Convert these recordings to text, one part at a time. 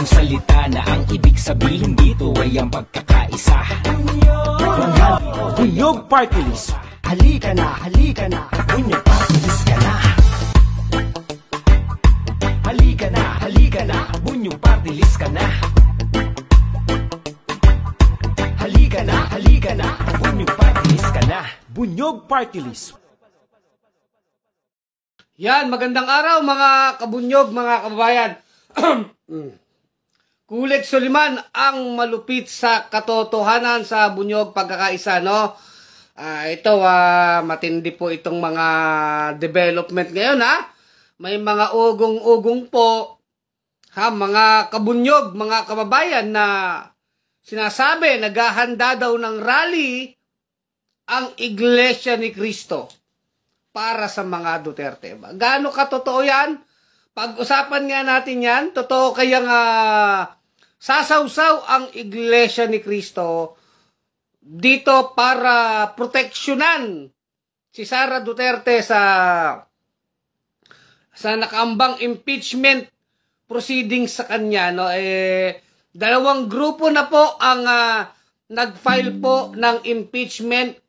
simpleng salita na ang ibig sabihin dito ay ang pagkakaisa. Bunyog Party List. Halika na, Bunyog Party List ka na. Halika na, Bunyog Party List ka na. Halika na, Bunyog Party List ka na. Bunyog Party List. Yan, magandang araw mga kabunyog, mga kababayan. Kulit Soliman ang malupit sa katotohanan sa bunyog pagkakaisa, no? Ito, matindi po itong mga development ngayon, ha? May mga ugong-ugong po, ha? Mga kabunyog, mga kababayan na sinasabi, naghahanda daw ng rally ang Iglesia ni Cristo para sa mga Duterte. Gaano katotoo yan? Pag-usapan nga natin yan, totoo kayang sasawsaw ang Iglesia ni Cristo dito para proteksyonan si Sara Duterte sa nakaambang impeachment proceedings sa kanya, no? Dalawang grupo na po ang nag-file po ng impeachment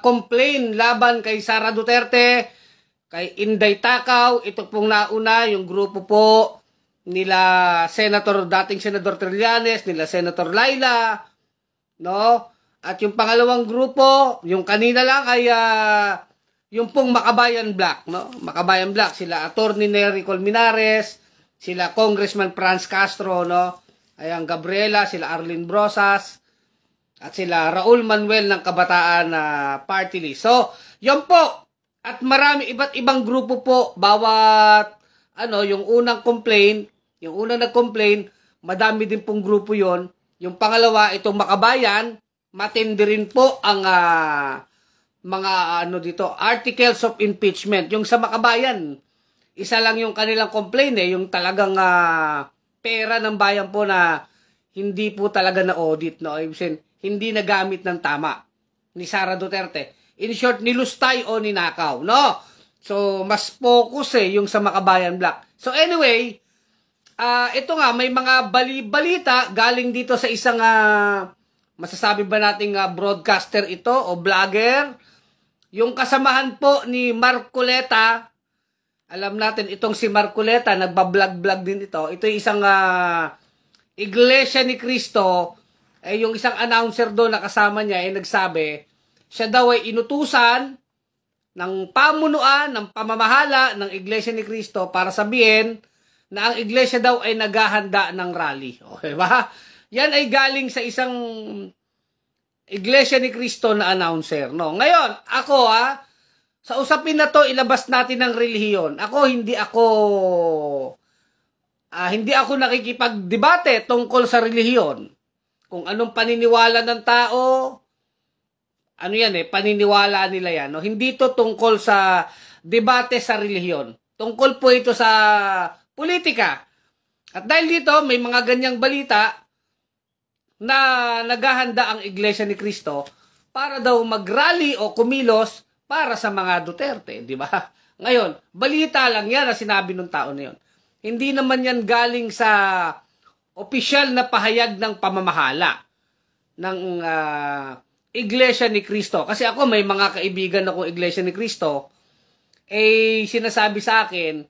complaint laban kay Sara Duterte, kay Inday Takaw. Ito pong nauna, yung grupo po nila dating Senador Trillanes, nila Senator Laila, no? At yung pangalawang grupo, yung kanina lang ay yung pong Makabayan Black, no? Makabayan Black, sila Attorney Nery Colmenares, sila Congressman Franz Castro, no? Ayan, Gabriela, sila Arlene Brosas, at sila Raul Manuel ng Kabataan Party List. So, yun po. At marami iba't ibang grupo po, bawat yung unang complaint, yung unang nag-complain, madami din pong grupo yon. Yung pangalawa, itong Makabayan, matindi rin po ang mga dito, articles of impeachment. Yung sa Makabayan, isa lang yung kanilang complaint, yung talagang pera ng bayan po na hindi po talaga na-audit, no? Hindi nagamit ng tama ni Sara Duterte. In short, nilustay o ninakaw, no? So, mas focus yung sa Makabayan Black. So, anyway, ito nga, may mga balita galing dito sa isang, masasabi ba nating broadcaster ito o vlogger? Yung kasamahan po ni Marcoleta, alam natin itong si Marcoleta, nagbablog din ito. Ito yung isang Iglesia ni Cristo. Yung isang announcer doon na kasama niya nagsabi, siya daw ay inutusan ng pamunuan, ng pamamahala ng Iglesia ni Cristo para sabihin na ang Iglesia daw ay naghahanda ng rally. Okay ba? Yan ay galing sa isang Iglesia ni Cristo na announcer. No? Ngayon, ako sa usapin na to, ilabas natin ng relihiyon. Hindi ako nakikipagdebate tungkol sa relihiyon. Kung anong paniniwala ng tao, paniniwala nila yan. No? Hindi to tungkol sa debate sa relihiyon. Tungkol po ito sa politika. At dahil dito, may mga ganyang balita na naghahanda ang Iglesia ni Cristo para daw mag-rally o kumilos para sa mga Duterte. Di ba? Ngayon, balita lang yan na sinabi ng tao na yun. Hindi naman yan galing sa opisyal na pahayag ng pamamahala ng Iglesia ni Cristo. Kasi ako, may mga kaibigan akong Iglesia ni Cristo, sinasabi sa akin,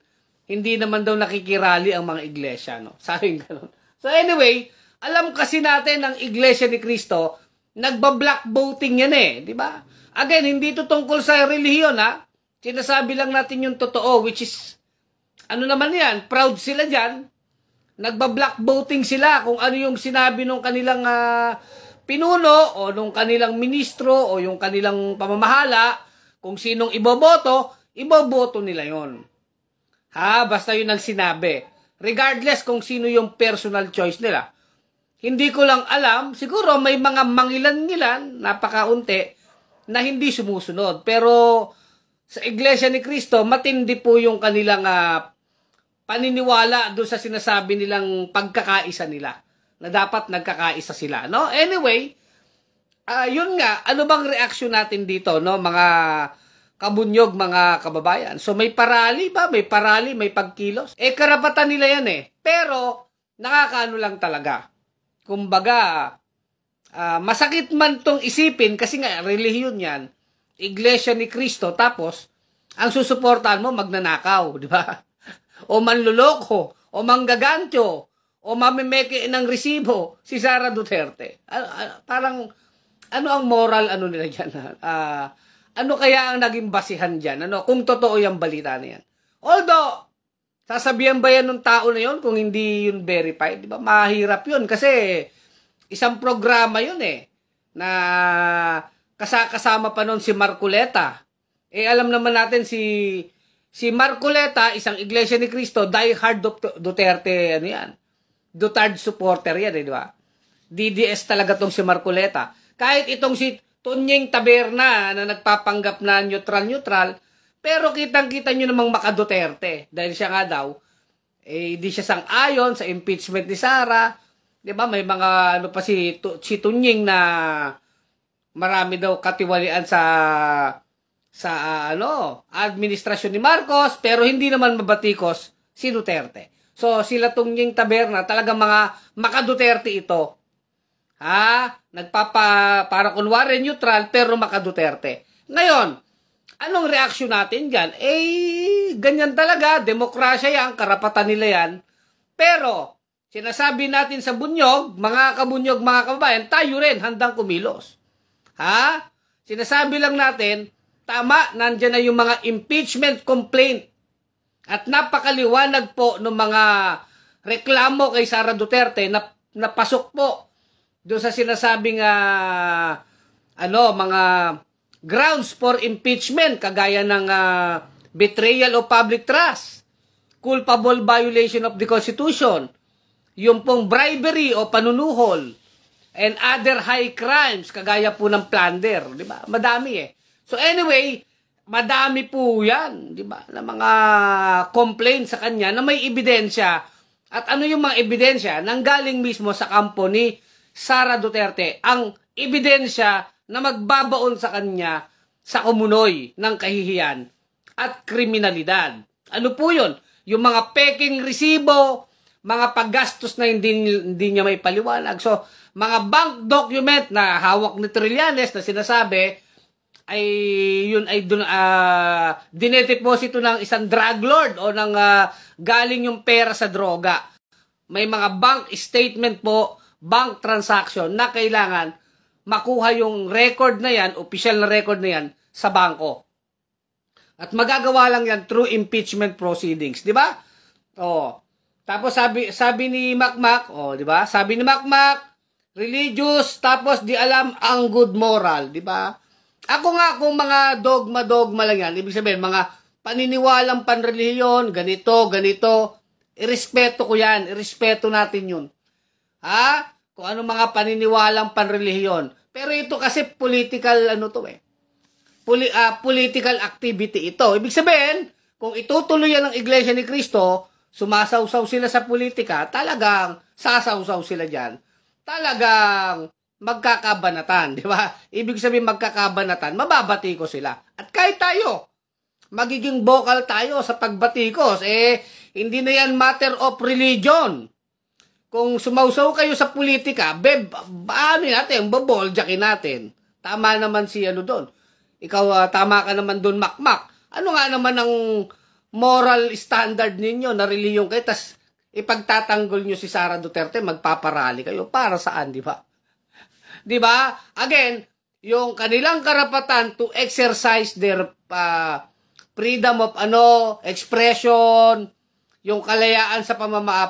hindi naman daw nakikirali ang mga iglesia, no? Sabi ganun. So anyway, alam kasi natin ng Iglesia ni Cristo, nagba-black voting yan di ba? Again, hindi ito tungkol sa relihiyon, Sinasabi lang natin yung totoo, which is, naman yan, proud sila dyan. Nagba-black voting sila kung ano yung sinabi ng kanilang pinuno o nung kanilang ministro o yung kanilang pamamahala, kung sinong iboboto nila yon. Basta yun ang sinabi. Regardless kung sino yung personal choice nila. Hindi ko lang alam, siguro may mga mangilan-ngilan, napakaunti, na hindi sumusunod. Pero sa Iglesia ni Cristo, matindi po yung kanilang paniniwala doon sa sinasabi nilang pagkakaisa nila, na dapat nagkakaisa sila, no? Anyway, yun nga, ano bang reaksyon natin dito, no, mga kabunyog, mga kababayan? So may parali ba? May parali, may pagkilos? Karapatan nila yan Pero nakakaano lang talaga. Kumbaga, masakit man tong isipin kasi nga relihiyon yan, Iglesia ni Cristo, tapos ang susuportahan mo magnanakaw, di ba? O manluloko, o manggagantyo, o mamimeke ng resibo si Sara Duterte. Parang ano ang moral nila diyan? Ano kaya ang naging basihan diyan? Kung totoo yung balita na yan? Although sasabihan ba yan ng tao na yon kung hindi yun verified? Di ba? Mahirap yun kasi isang programa yun na kasama pa nun si Marcoleta. Alam naman natin si Marcoleta, isang Iglesia ni Cristo, die-hard Duterte, Duterte supporter yan, di ba? DDS talaga tong si Marcoleta. Kahit itong si Tunying Taberna na nagpapanggap na neutral, pero kitang-kita nyo namang maka-Duterte. Dahil siya nga daw, di siya sang-ayon sa impeachment ni Sara. Di ba? May mga, si Tunying na marami daw katiwalian sa administrasyon ni Marcos, pero hindi naman mabatikos si Duterte. So, sila Tunying Taberna, talagang mga maka-Duterte ito. Para kunwari neutral, pero maka-Duterte. Ngayon, anong reaksyon natin dyan? Ganyan talaga, demokrasya yan, karapatan nila yan. Pero, sinasabi natin sa bunyog, mga kabunyog, mga kababayan, tayo rin handang kumilos. Sinasabi lang natin, tama, nandyan na yung mga impeachment complaint. At napakaliwanag po ng mga reklamo kay Sara Duterte na napasok po doon sa sinasabing mga grounds for impeachment, kagaya ng betrayal of public trust, culpable violation of the Constitution, yung pong bribery o panunuhol, and other high crimes, kagaya po ng plunder, di ba? Madami So anyway, madami po yan, di ba? Na mga complaint sa kanya na may ebidensya. At ano yung mga ebidensya? Nanggaling mismo sa kampo ni Sara Duterte. Ang ebidensya na magbabaon sa kanya sa kumunoy ng kahihiyan at kriminalidad. Ano po yun? Yung mga peking resibo, mga paggastos na hindi niya may paliwanag. So, mga bank document na hawak ni Trillanes na sinasabi ay yun ay dinedeposito ng isang drug lord o ng galing yung pera sa droga. May mga bank statement po, bank transaction na kailangan makuha yung record na yan, official na record na yan sa bangko. At magagawa lang yan through impeachment proceedings, di ba? Tapos sabi ni Makmak, di ba? Sabi ni Makmak, religious, tapos di alam ang good moral, di ba? Ako nga, kung mga dogma lang yan, ibig sabihin, mga paniniwalang panrelihiyon, ganito, irespeto ko yan, irespeto natin yun. Kung ano mga paniniwalang panrelihiyon. Pero ito kasi political, political activity ito. Ibig sabihin, kung itutuloy yan ng Iglesia ni Cristo, sumasawsaw sila sa politika, talagang sasawsaw sila dyan. Talagang magkakabanatan, di ba? Ibig sabihin magkakabanatan, mababati ko sila. At kahit tayo, magiging vocal tayo sa pagbatikos. Hindi na yan matter of religion. Kung sumawsaw kayo sa politika, baboljakin natin. Tama naman si doon. Ikaw, tama ka naman doon, Makmak. Ano nga naman ang moral standard ninyo na reliyon kayo, tas ipagtatanggol nyo si Sara Duterte, magpaparali kayo. Para saan, di ba? Di ba? Again, yung kanilang karapatan to exercise their freedom of expression, yung kalayaan sa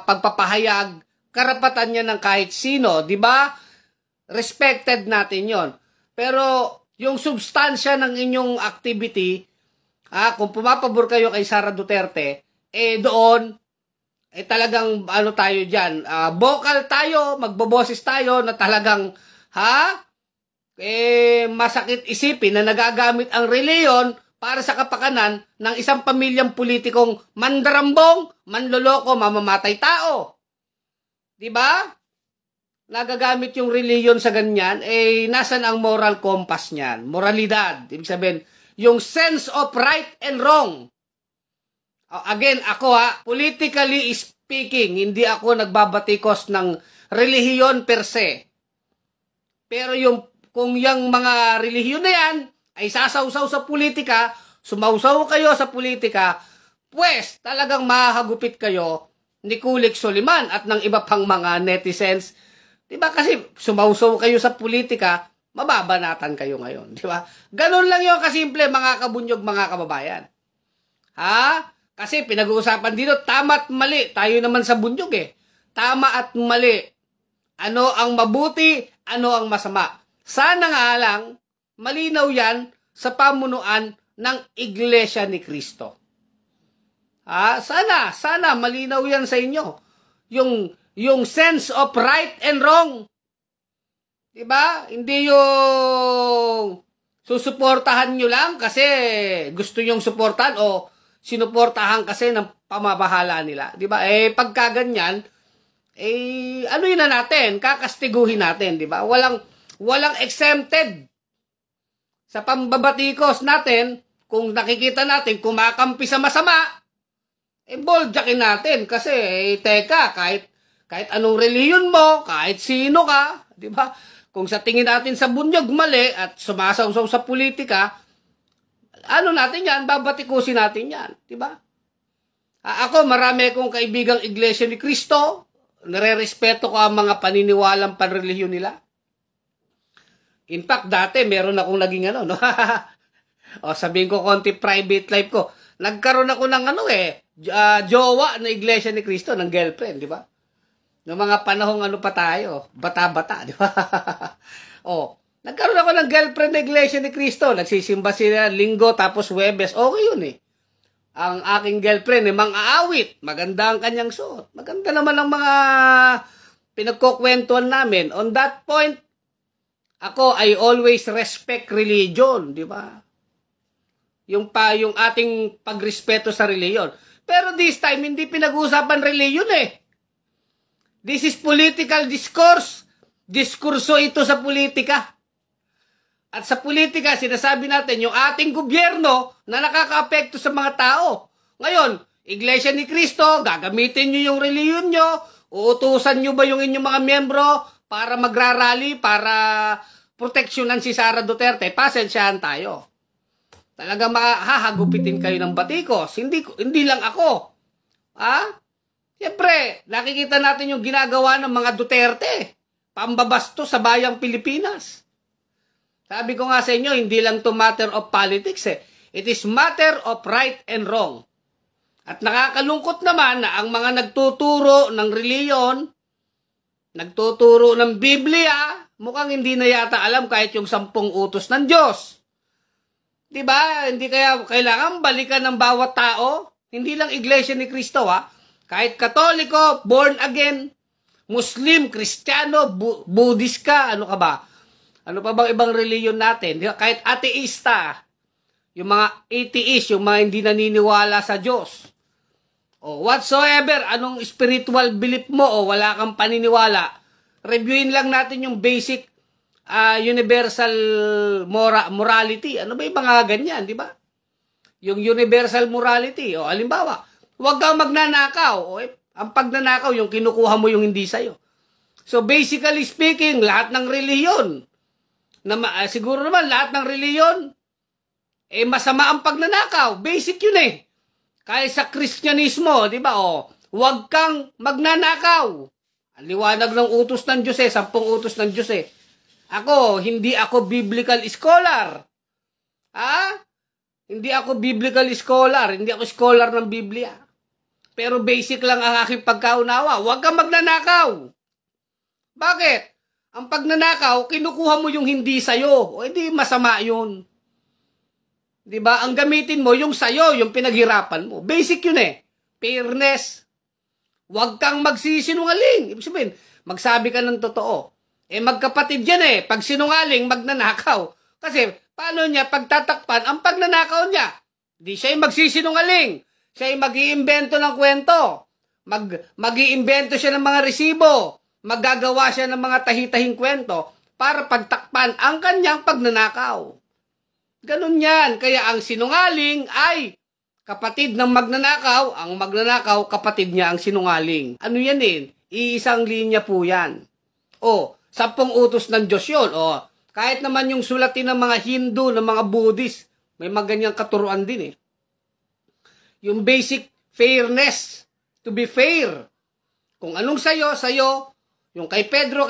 pagpapahayag, karapatan niya ng kahit sino, di ba? Respected natin yon. Pero yung substansya ng inyong activity, kung pumapabor kayo kay Sara Duterte, doon, talagang tayo dyan, vocal tayo, magboboses tayo na talagang, masakit isipin na nagagamit ang reliyon para sa kapakanan ng isang pamilyang politikong mandarambong, manloloko, mamamatay tao. Diba? Nagagamit yung reliyon sa ganyan, nasan ang moral compass niyan? Moralidad. Ibig sabihin, yung sense of right and wrong. Again, ako politically speaking, hindi ako nagbabatikos ng relihiyon per se. Pero kung yung mga relihiyon na yan ay sasawsaw sa politika, sumawsaw kayo sa politika, pues talagang mahagupit kayo ni Kulik Soliman at ng iba pang mga netizens. Diba kasi sumawsaw kayo sa politika, mababanatan kayo ngayon. Diba? Ganun lang yung kasimple mga kabunyog, mga kababayan. Ha? Kasi pinag-uusapan dito, tama at mali. Tayo naman sa bunyog eh. Tama at mali. Ano ang mabuti, ano ang masama. Sana nga lang, malinaw yan sa pamunuan ng Iglesia ni Cristo. Sana malinaw yan sa inyo. Yung sense of right and wrong. Diba? Hindi yung susuportahan nyo lang kasi gusto nyong suportahan o sinuportahan kasi ng pamabahala nila. Diba? Pagka ganyan, ano yun na natin? Kakastiguhin natin. Diba? Walang exempted. Sa pambabatikos natin, kung nakikita natin kumakampi sa masama, boldjakin natin. Kasi, teka, kahit anong reliyon mo, kahit sino ka, di ba? Kung sa tingin natin sa bunyog mali at sumasawsaw sa politika, ano natin yan, babatikusin natin yan, di ba? Ako, marami akong kaibigang Iglesia ni Cristo, nare-respeto ko ang mga paniniwalang panrelihiyon nila. In fact, dati meron akong naging no? Sabihin ko konti private life ko. Nagkaroon ako ng jowa na Iglesia ni Cristo, ng girlfriend, di ba? Noong mga panahong pa tayo, bata-bata, di ba? Nagkaroon ako ng girlfriend na Iglesia ni Cristo. Nagsisimba sila linggo tapos Huwebes. Okay yun eh. Ang aking girlfriend mang-aawit. Maganda ang kanyang suot. Maganda naman ang mga pinagkukwentuhan namin. On that point, I always respect religion, di ba? Yung ating pagrespeto sa religion. Pero this time, hindi pinag-uusapan religion eh. This is political discourse. Diskurso ito sa politika. At sa politika, sinasabi natin, yung ating gobyerno na nakaka-apekto sa mga tao. Ngayon, Iglesia ni Cristo, gagamitin nyo yung reliyon nyo, uutusan nyo ba yung inyong mga miyembro para magrarally, para proteksyonan si Sara Duterte? Pasensyahan tayo. Talagang hahagupitin kayo ng batikos. Hindi lang ako. Siyempre, nakikita natin yung ginagawa ng mga Duterte. Pambabasto sa bayang Pilipinas. Sabi ko nga sa inyo, hindi lang to matter of politics eh. It is matter of right and wrong. At nakakalungkot naman na ang mga nagtuturo ng reliyon, nagtuturo ng Biblia, mukhang hindi na yata alam kahit yung 10 utos ng Diyos. Diba? Hindi kaya kailangan balikan ng bawat tao? Hindi lang Iglesia ni Cristo Kahit Katoliko, born again, Muslim, Kristiyano, Buddhist ka, ano ka ba? Ano pa bang ibang reliyon natin? Kahit ateista, yung mga atheist, yung mga hindi naniniwala sa Diyos. Whatsoever, anong spiritual belief mo o wala kang paniniwala, reviewin lang natin yung basic universal morality. Ano ba yung mga ganyan, di ba? Yung universal morality, halimbawa, huwag kang magnanakaw. Ang pagnanakaw, yung kinukuha mo yung hindi sa'yo. So basically speaking, lahat ng reliyon, siguro naman lahat ng reliyon, masama ang pagnanakaw. Basic yun eh. Kaya sa Kristyanismo, di ba? Huwag kang magnanakaw. Ang liwanag ng utos ng Diyos 10 utos ng Diyos hindi ako biblical scholar. Hindi ako biblical scholar. Hindi ako scholar ng Biblia. Pero basic lang ang aking pagkaunawa. Huwag kang magnanakaw. Bakit? Ang pagnanakaw, kinukuha mo yung hindi sa'yo. Hindi masama yun. Diba? Ang gamitin mo, yung sa'yo, yung pinaghirapan mo. Basic yun eh. Fairness. Huwag kang magsisinungaling. Ibig sabihin, magsabi ka ng totoo. Magkapatid yan eh. Pag sinungaling, magnanakaw. Kasi, paano niya pagtatakpan ang pagnanakaw niya? Di siya yung magsisinungaling. Siya yung mag-iimbento ng kwento. Mag-iimbento siya ng mga resibo. Maggagawa siya ng mga tahi-tahing kwento para pagtakpan ang kanyang pagnanakaw. Ganun yan. Kaya ang sinungaling ay kapatid ng magnanakaw, ang magnanakaw, kapatid niya ang sinungaling. Ano yan eh? Iisang linya po yan. O, 10 utos ng Diyos yun. O, kahit naman yung sulatin ng mga Hindu, ng mga Buddhist, may maganyang katuruan din eh. Yung basic fairness, to be fair. Kung anong sayo, sayo. Yung kay Pedro,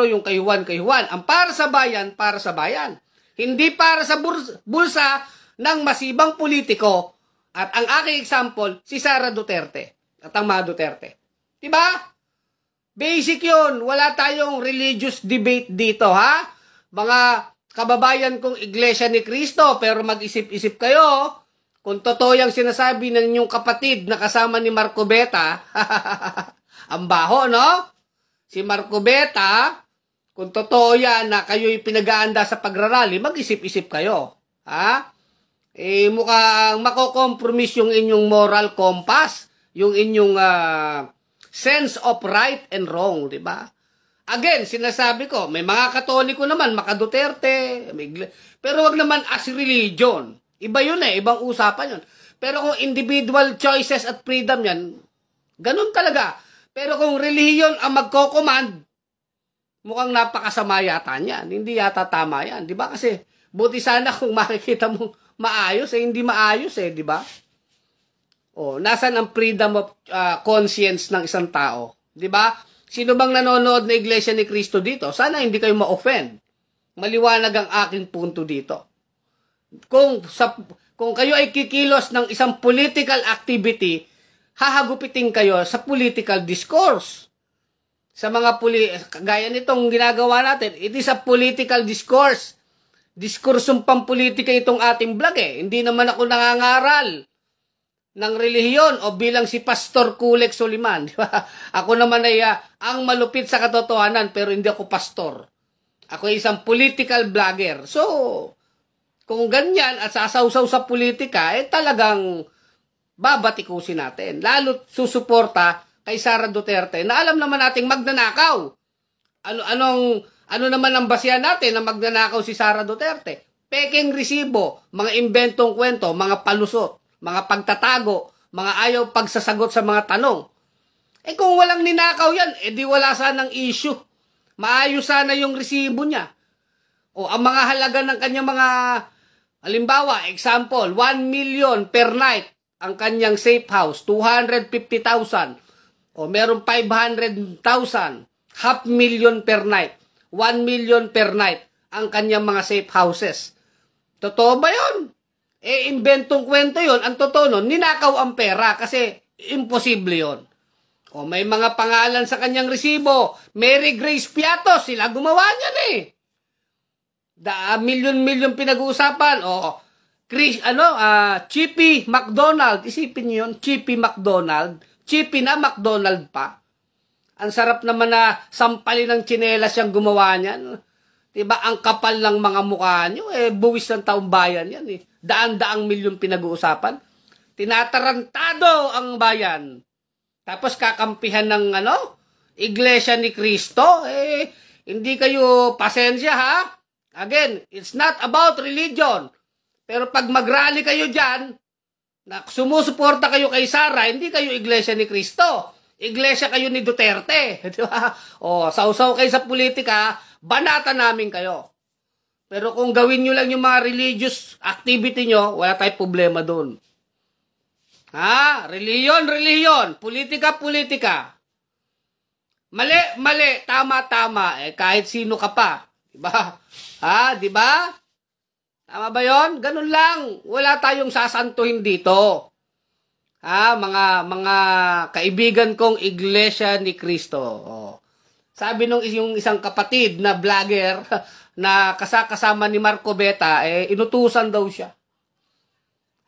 yung kay Juan, ang para sa bayan, para sa bayan. Hindi para sa bulsa ng masibang politiko. At ang aking example, si Sara Duterte. At ang mga Duterte. Diba? Basic yun. Wala tayong religious debate dito, ha? Mga kababayan kong Iglesia ni Cristo, pero mag-isip-isip kayo. Kung totoo yung sinasabi ng inyong kapatid na kasama ni Marco Beta, ang baho, no? Si Marco Beta, kung totoo yan na kayo'y pinag-aanda sa pagrarally, mag-isip-isip kayo. Ha? Eh, mukhang makokompromise yung inyong moral compass, yung inyong sense of right and wrong, di ba? Again, sinasabi ko, may mga Katoliko naman, maka-Duterte, pero wag naman as religion. Iba yun eh, ibang usapan yun. Pero kung individual choices at freedom yan, ganun talaga. Pero kung relihiyon ang magko-command, mukhang napakasama yata niyan. Hindi yata tama yan. Di ba? Kasi, buti sana kung makikita mo maayos, eh, hindi maayos eh, di ba? O, nasan ang freedom of conscience ng isang tao? Di ba? Sino bang nanonood na Iglesia ni Cristo dito? Sana hindi kayo ma-offend. Maliwanag ang aking punto dito. Kung kayo ay kikilos ng isang political activity, hahagupitin kayo sa political discourse. Sa mga gaya nitong ginagawa natin, it is a political discourse. Diskursong pampolitika itong ating vlog eh. Hindi naman ako nangangaral ng relihiyon o bilang si Pastor Kulek Soliman. Ako naman ay ang malupit sa katotohanan pero hindi ako pastor. Ako ay isang political vlogger. So, kung ganyan at sasawsaw sa politika, eh talagang babatikusin natin. Lalo susuporta kay Sara Duterte na alam naman nating magnanakaw. Ano naman ang basihan natin na magnanakaw si Sara Duterte? Peking resibo, mga inventong kwento, mga palusot, mga pagtatago, mga ayaw pagsasagot sa mga tanong. Eh kung walang ninakaw yan, eh di wala sanang issue. Maayos sana yung resibo niya. O ang mga halaga ng kanyang mga, halimbawa, example, 1 million per night ang kanyang safe house, 250,000. O meron 500,000, 500,000 per night, 1 million per night ang kanyang mga safe houses. Totoo ba yun? Eh, inventong kwento yun. Ang totoo nun, ninakaw ang pera kasi imposible yun. O may mga pangalan sa kanyang resibo. Mary Grace Piatos, sila gumawa niyan eh. Million pinag-uusapan. O, Chippy McDonald. Isipin niyo yun, Chippy McDonald. Chippy na McDonald pa. Ang sarap naman na sampalin ng tsinelas siyang gumawa niyan. Diba, ang kapal ng mga mukha niyo, eh, buwis ng taong bayan yan eh. Daan-daang milyon pinag-uusapan. Tinatarantado ang bayan. Tapos kakampihan ng Iglesia ni Cristo, eh, hindi kayo pasensya ha. Again, it's not about religion. Pero pag mag-rally kayo dyan, na sumusuporta kayo kay Sara, hindi kayo Iglesia ni Cristo. Iglesia kayo ni Duterte. Di ba? O, sausaw kayo sa politika, banata namin kayo. Pero kung gawin nyo lang yung mga religious activity nyo, wala tayong problema doon. Ha? Reliyon. Politika. Mali. Tama. Eh, kahit sino ka pa. Diba? Ha? Diba? Tama ba yun? Ganun lang. Wala tayong sasantuhin dito. Ha? Mga kaibigan kong Iglesia ni Cristo. Oh. Sabi nung yung isang kapatid na vlogger na kasama ni Marco Beta, eh, inutusan daw siya.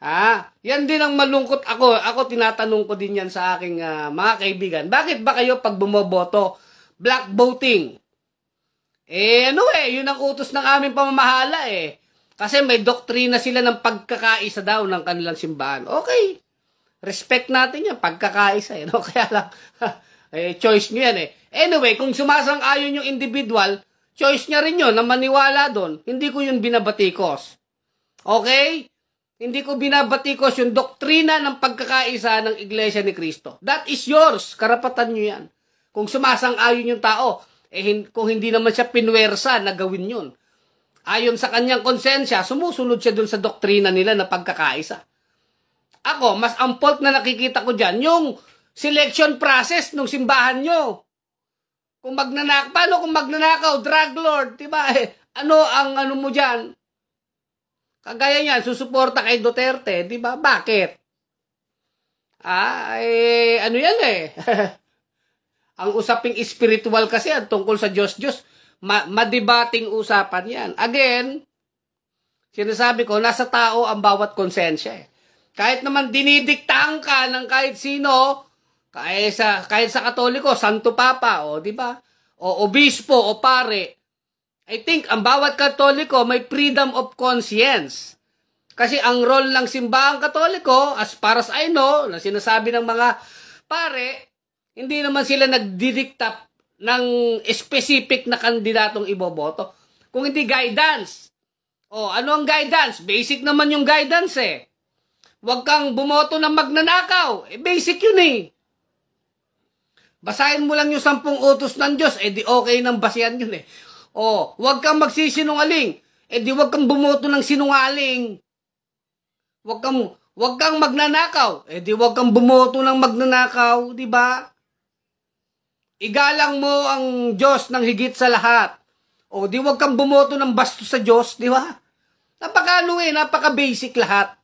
Ha? Yan din ang malungkot ako. Ako tinatanong ko din yan sa aking mga kaibigan. Bakit ba kayo pag bumoboto, black voting? Eh, yun ang utos ng aming pamamahala eh. Kasi may doktrina sila ng pagkakaisa daw ng kanilang simbahan. Okay. Respect natin yan, pagkakaisa eh. No? Kaya lang, choice nyo yan eh. Anyway, kung sumasang-ayon yung individual, choice niya rin yun na maniwala doon. Hindi ko yun binabatikos. Okay? Hindi ko binabatikos yung doktrina ng pagkakaisa ng Iglesia ni Cristo. That is yours. Karapatan nyo yan. Kung sumasang-ayon yung tao, kung hindi naman siya pinwersa na gawin yun. Ayon sa kanyang konsensya, sumusunod siya dun sa doktrina nila na pagkakaisa. Ako, mas ang fault na nakikita ko dyan, yung selection process ng simbahan nyo. Paano kung magnanakaw, drug lord, diba? Ano ang ano mo dyan? Kagaya niyan, susuporta kay Duterte, di ba? Bakit? Ano yan eh? Ang usaping spiritual kasi, ang tungkol sa Diyos-Diyos, madibating usapan yan. Again, sinasabi ko, nasa tao ang bawat konsensya eh. Kahit naman dinidiktahan ka ng kahit sino, kahit sa Katoliko, Santo Papa, o di ba? O obispo, o pare, I think ang bawat Katoliko may freedom of conscience. Kasi ang role ng simbahang Katoliko, as far as I know, na sinasabi ng mga pare, hindi naman sila nagdidikta ng specific na kandidatong iboboto. Kung hindi guidance. Ano ang guidance? Basic naman yung guidance eh. Huwag kang bumoto ng magnanakaw. Basic yun eh. Basahin mo lang yung 10 utos ng Diyos, di okay nang basihan yun eh. Huwag kang magsisinungaling. Di huwag kang bumoto ng sinungaling. Huwag kang magnanakaw. Di huwag kang bumoto ng magnanakaw, di ba? Igalang mo ang Diyos ng higit sa lahat. Di huwag kang bumoto ng bastos sa Diyos, di ba? Napaka-basic lahat.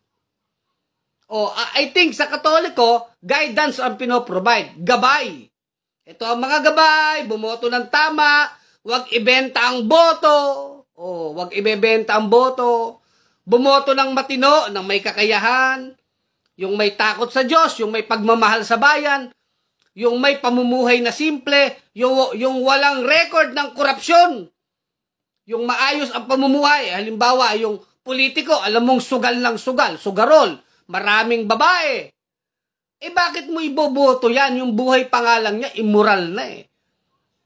I think sa Katoliko, guidance ang pinoprovide. Gabay. Ito ang mga gabay, bumoto ng tama, huwag ibenta ang boto. Huwag ibebenta ang boto. Bumoto ng matino, ng may kakayahan, yung may takot sa Diyos, yung may pagmamahal sa bayan, yung may pamumuhay na simple, yung walang record ng korupsyon, yung maayos ang pamumuhay. Halimbawa, yung politiko, alam mong sugal lang sugal, sugarol, maraming babae. Bakit mo iboboto yan? Yung buhay pangalang niya, immoral na eh.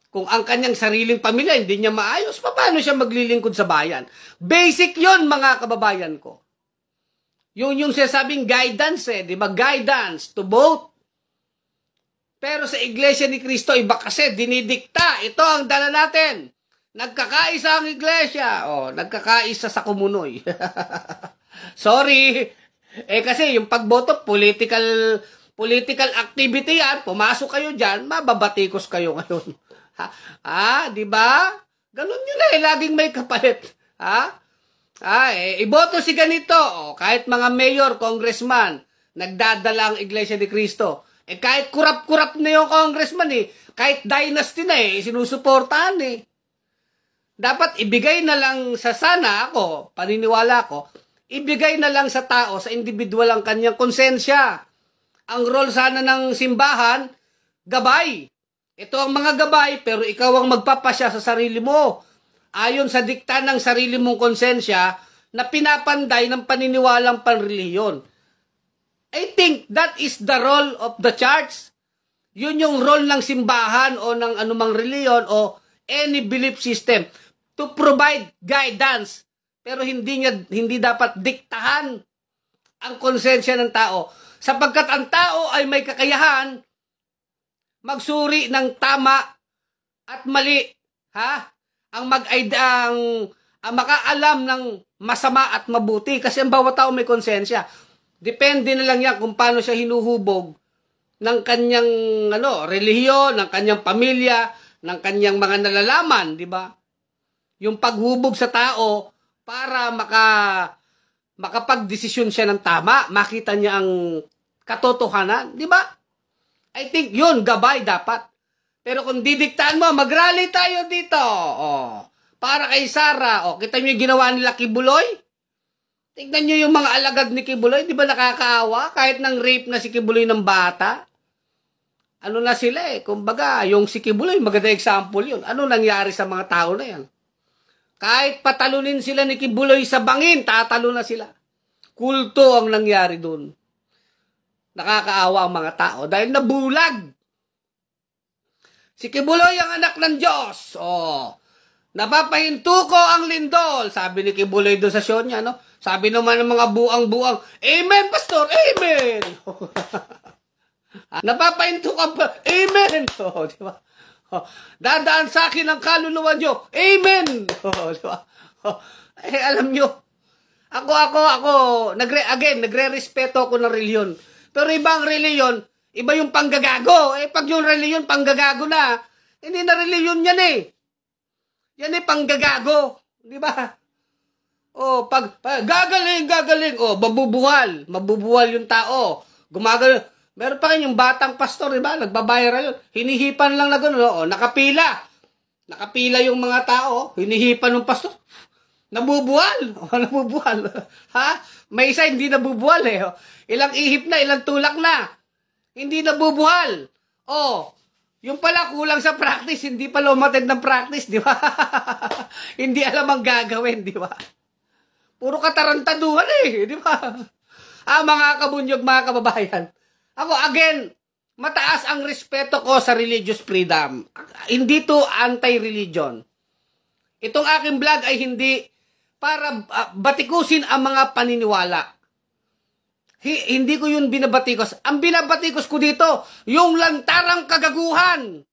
Kung ang kanyang sariling pamilya hindi niya maayos, paano siya maglilingkod sa bayan? Basic yon mga kababayan ko. Yung sinasabing guidance di ba? Guidance to vote. Pero sa Iglesia ni Cristo, iba kasi, dinidikta. Ito ang dala natin. Nagkakaisa ang Iglesia. Nagkakaisa sa kumunoy. Sorry. Kasi yung pagboto, political activity yan, pumasok kayo dyan, mababatikos kayo ngayon. Di ba? Ganun yun laging may kapalit. Iboto si ganito, kahit mga mayor, congressman, nagdadala ang Iglesia ni Cristo. Kahit kurap-kurap na yung congressman kahit dynasty na sinusuportahan Dapat ibigay na lang paniniwala ko, ibigay na lang sa tao, sa individual ang kanyang konsensya. Ang role sana ng simbahan, gabay. Ito ang mga gabay, pero ikaw ang magpapasya sa sarili mo. Ayon sa dikta ng sarili mong konsensya na pinapanday ng paniniwalang panrelihiyon. I think that is the role of the church. Yun yung role ng simbahan o ng anumang reliyon o any belief system to provide guidance. Pero hindi dapat diktahan ang konsensya ng tao. Sapagkat ang tao ay may kakayahan magsuri ng tama at mali. Ang makaalam ng masama at mabuti. Kasi ang bawat tao may konsensya. Depende na lang yan kung paano siya hinuhubog ng kanyang relihiyon, ng kanyang pamilya, ng kanyang mga nalalaman, di ba? Yung paghubog sa tao para makapagdesisyon siya ng tama, makita niya ang katotohanan, di ba? I think yun, gabay dapat. Pero kung didiktaan mo, mag-rally tayo dito. Para kay Sara, kita niyo yung ginawa nila Kibuloy? Tignan niyo yung mga alagad ni Kibuloy, di ba nakakaawa? Kahit nang rape na si Kibuloy ng bata. Ano na sila kumbaga, yung si Kibuloy, maganda example yun. Ano nangyari sa mga tao na yan? Kahit patalunin sila ni Kibuloy sa bangin, tatalo na sila. Kulto ang nangyari doon. Nakakaawa ang mga tao dahil nabulag. Si Kibuloy ang anak ng Diyos. Napapahinto ko ang lindol. Sabi ni Kibuloy doon sa show niya, no? Sabi naman ng mga buang-buang, Amen, Pastor! Amen! Napapahinto ka pa, Amen! Oh, di ba? Oh, dadaan sa akin ang kaluluwa nyo, Amen! Oh, di ba? Oh, alam nyo, ako, nagre-respeto ako ng reliyon. Pero ibang reliyon, iba yung panggagago. Pag yung reliyon, panggagago na, hindi na reliyon yan eh. Yan eh, panggagago. Di ba? Pag gagaling. Mabubuhal yung tao. Gumagano. Meron pa rin yung batang pastor, di ba? Nagbabayra yun. Hinihipan lang na gano'n. Nakapila. Nakapila yung mga tao. Hinihipan ng pastor. Nabubuhal. Nabubuhal. Ha? May isa hindi nabubuhal eh. Ilang ihip na, ilang tulak na. Hindi nabubuhal. Yung pala kulang sa practice, hindi pala umatid ng practice, di ba? Hindi alam ang gagawin, di ba? Puro katarantaduhan eh, di ba? Mga kabunyog, mga kababayan. Ako, again, mataas ang respeto ko sa religious freedom. Hindi to anti-religion. Itong aking vlog ay hindi para batikusin ang mga paniniwala. Hindi ko yun binabatikos. Ang binabatikos ko dito, yung lantarang kagaguhan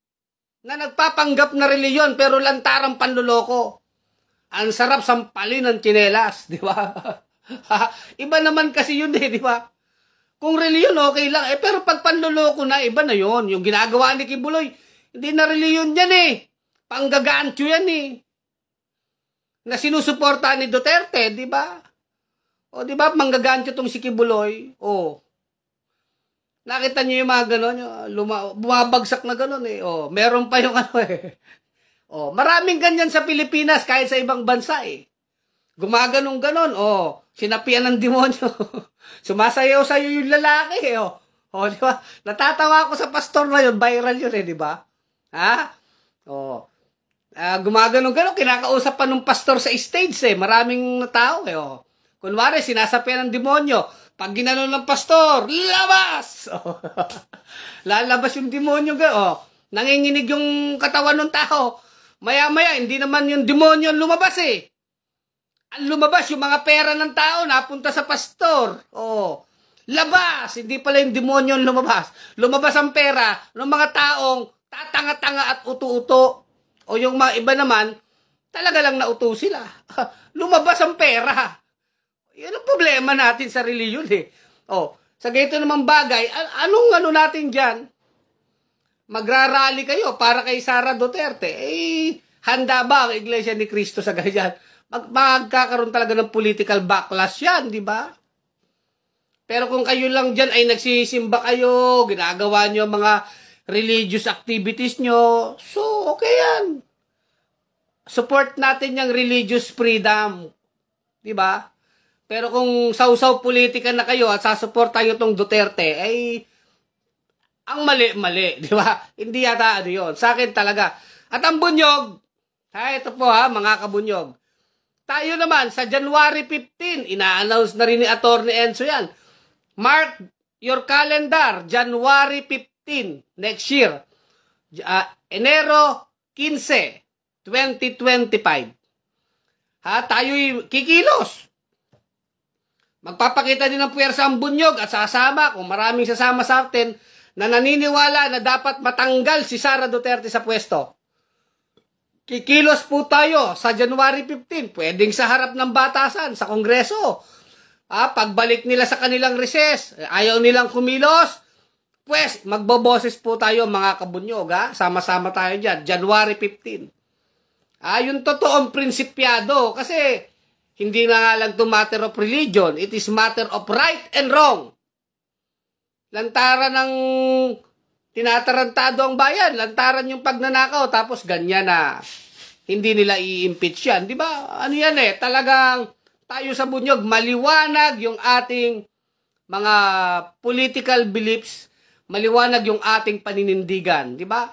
na nagpapanggap na reliyon pero lantarang panluloko. Ang sarap sampalin ng tsinelas, di ba? Iba naman kasi yun eh, di ba? Kung reliyon, okay lang. Pero pag panluloko na, iba na yun. Yung ginagawa ni Kibuloy, hindi na reliyon yan eh. Panggagancho yan eh. Na sinusuporta ni Duterte, di ba? Di ba, manggagancho tong si Kibuloy? Nakita niyo yung mga gano'n, bumabagsak na gano'n eh. Meron pa yung ano eh. Maraming ganyan sa Pilipinas, kahit sa ibang bansa eh. Gumaganong gano'n, sinapian ng demonyo. Sumasayaw sa'yo yung lalaki eh. Di ba? Natatawa ako sa pastor na yun, viral yun eh, di ba? Ha? Gumaganong gano'n, kinakausap pa ng pastor sa stage eh. Maraming tao eh, Kunwari, sinasapian ng demonyo. Pag ginanon ng pastor, labas! Lalabas yung demonyo. Nanginginig yung katawan ng tao. Maya-maya, hindi naman yung demonyo lumabas eh. Ang lumabas, yung mga pera ng tao, napunta sa pastor. Labas! Hindi pala yung demonyo lumabas. Lumabas ang pera ng mga taong tatanga-tanga at uto-uto. Yung mga iba naman, talaga lang nauto sila. Lumabas ang pera. Yan ang problema natin sa reliyon eh. Sa ganito naman bagay, anong natin dyan? Magrarally kayo para kay Sara Duterte. Handa ba ang Iglesia ni Cristo sa ganyan? Magkakaroon talaga ng political backlash yan, di ba? Pero kung kayo lang dyan ay nagsisimba kayo, ginagawa nyo mga religious activities nyo, so okay yan. Support natin yung religious freedom. Di ba? Pero kung sausaw politika na kayo at sasuporta nyo tong Duterte, ang mali-mali, di ba? Hindi yata yun. Sa akin talaga. At ang bunyog, ito po mga kabunyog. Tayo naman, sa January 15, ina-announce na rin ni Atty. Enzo yan. Mark your calendar, January 15, next year. Enero 15, 2025. Tayo'y kikilos. Magpapakita din ng puwersa ang bunyog at sasama, kung maraming sasama sa atin, na naniniwala na dapat matanggal si Sara Duterte sa pwesto. Kikilos po tayo sa January 15, pwedeng sa harap ng batasan, sa Kongreso. Pagbalik nila sa kanilang recess, ayaw nilang kumilos, pues magboboses po tayo mga kabunyog. Sama-sama tayo dyan, January 15. Yung totoong prinsipyado, kasi hindi na nga lang to matter of religion. It is matter of right and wrong. Lantaran ng tinatarantado ang bayan. Lantaran yung pagnanakaw. Tapos ganyan na hindi nila i-impeach yan. Di ba? Ano yan eh? Talagang tayo sa bunyog, maliwanag yung ating mga political beliefs. Maliwanag yung ating paninindigan. Di ba?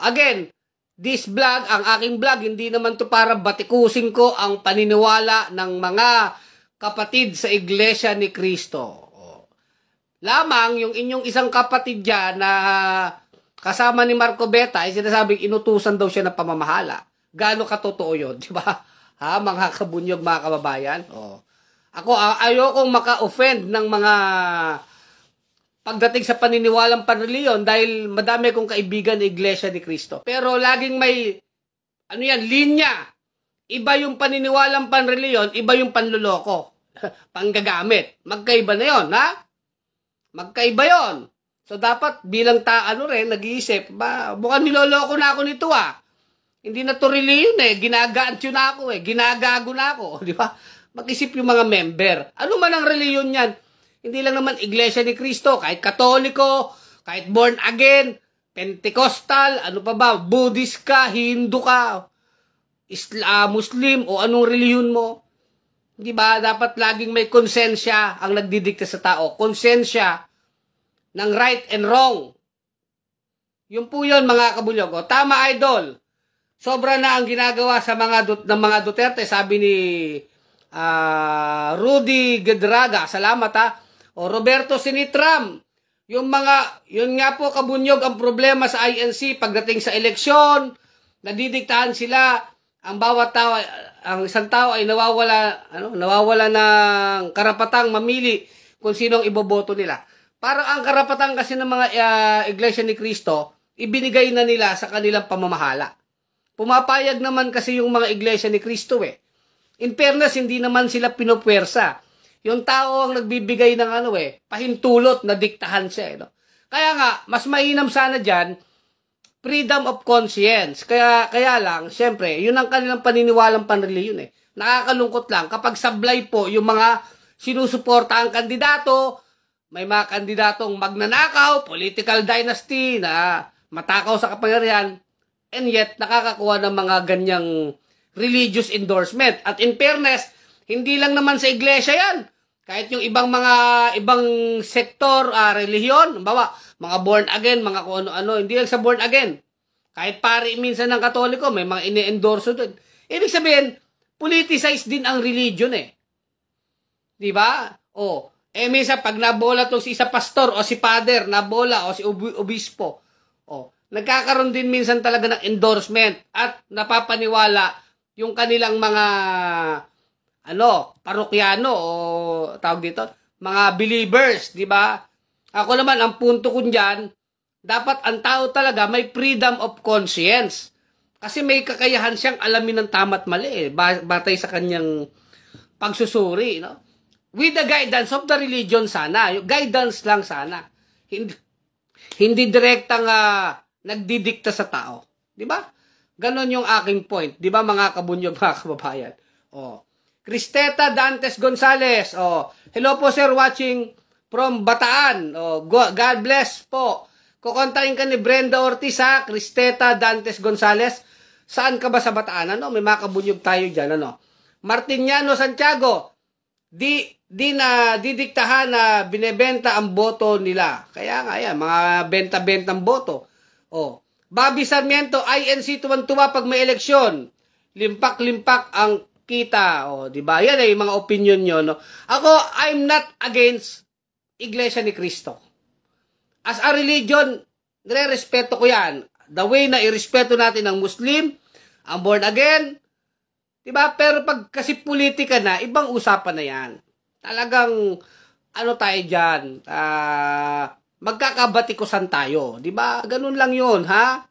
Again, this vlog, ang aking vlog, hindi naman to para batikusin ko ang paniniwala ng mga kapatid sa Iglesia ni Cristo. Lamang yung inyong isang kapatid dyan na kasama ni Marco Beta ay sinasabing inutusan daw siya ng pamamahala. gaano katotoo yun, di ba? Ha, mga kabunyog, mga kababayan? Oh. Ako, ayokong maka-offend ng mga pagdating sa paniniwalang panreliyon dahil madami kong kaibigan na Iglesia ni Cristo. Pero laging may, linya. Iba yung paniniwalang panreliyon, iba yung panluloko. Panggagamit. Magkaiba na yon, ha? Magkaiba yon. So, dapat bilang nag-iisip, mukhang niloloko na ako nito, Hindi na to reliyon, Ginagaantyo na ako, Ginagago na ako, di ba? Mag-isip yung mga member. Ano man ang reliyon yan? Hindi lang naman Iglesia ni Cristo, kahit Katoliko, kahit born again, Pentecostal, ano pa ba, Buddhist ka, Hindu ka, Muslim, o anong reliyon mo. Di ba? Dapat laging may konsensya ang nagdidikta sa tao. Konsensya ng right and wrong. Yun po yun, mga kabunyog. O, tama, idol. Sobra na ang ginagawa sa ng mga Duterte, sabi ni Rudy Gedraga. Salamat, O, Roberto Sinitram. Yun nga po, kabunyog, ang problema sa INC pagdating sa eleksyon, nadidiktahan sila, ang bawat tao, ang isang tao ay nawawala ng karapatang mamili kung sino ang iboboto nila. Parang ang karapatan kasi ng mga Iglesia ni Cristo, ibinigay na nila sa kanilang pamamahala. Pumapayag naman kasi yung mga Iglesia ni Cristo, In fairness, hindi naman sila pinupwersa. Yung tao ang nagbibigay ng pahintulot na diktahan siya. Kaya nga, mas mainam sana dyan, freedom of conscience. Kaya lang, syempre, yun ang kanilang paniniwalang panreliyon. Nakakalungkot lang, kapag sablay po yung mga sinusuporta ang kandidato, may mga kandidatong magnanakaw, political dynasty na matakaw sa kapangyarihan, and yet nakakakuha ng mga ganyang religious endorsement. At in fairness, hindi lang naman sa iglesia yan. Kahit yung ibang sektor, relihiyon, mga born again, mga kung ano-ano, hindi lang sa born again. Kahit pari minsan ng Katoliko, may mga ini-endorso doon. Ibig sabihin, politicized din ang religion Di ba? Minsan pag nabola to si isa pastor o si father, nabola o si obispo, nagkakaroon din minsan talaga ng endorsement at napapaniwala yung kanilang mga parokyano o tawag dito, mga believers, di ba? Ako naman, ang punto ko dyan, dapat ang tao talaga may freedom of conscience. Kasi may kakayahan siyang alamin ng tama't mali, batay sa kanyang pagsusuri, With the guidance of the religion sana, yung guidance lang sana. Hindi direktang nagdidikta sa tao. Di ba? Ganon yung aking point. Di ba, mga kabunyog, mga kababayan? Cristeta Dantes Gonzales. Hello po, sir, watching from Bataan. God bless po. Kukontakin ka ni Brenda Ortiz, Cristeta Dantes Gonzales. Saan ka ba sa Bataan? May mga kabunyog tayo dyan, Martiniano Santiago. Didiktahan na binebenta ang boto nila. Kaya nga yan, mga benta-bentang boto. Bobby Sarmiento, INC tuwan-tuwa pag may eleksyon. Limpak-limpak ang kita. Di ba? Yan ay mga opinion nyo, Ako, I'm not against Iglesia ni Cristo. As a religion, nire-respeto ko yan. The way na irespeto natin ang Muslim, ang born again, di ba? Pero pag kasi politika na, ibang usapan na yan. Talagang, tayo dyan, magkakabatikusan tayo. Di ba? Ganun lang yun, ha?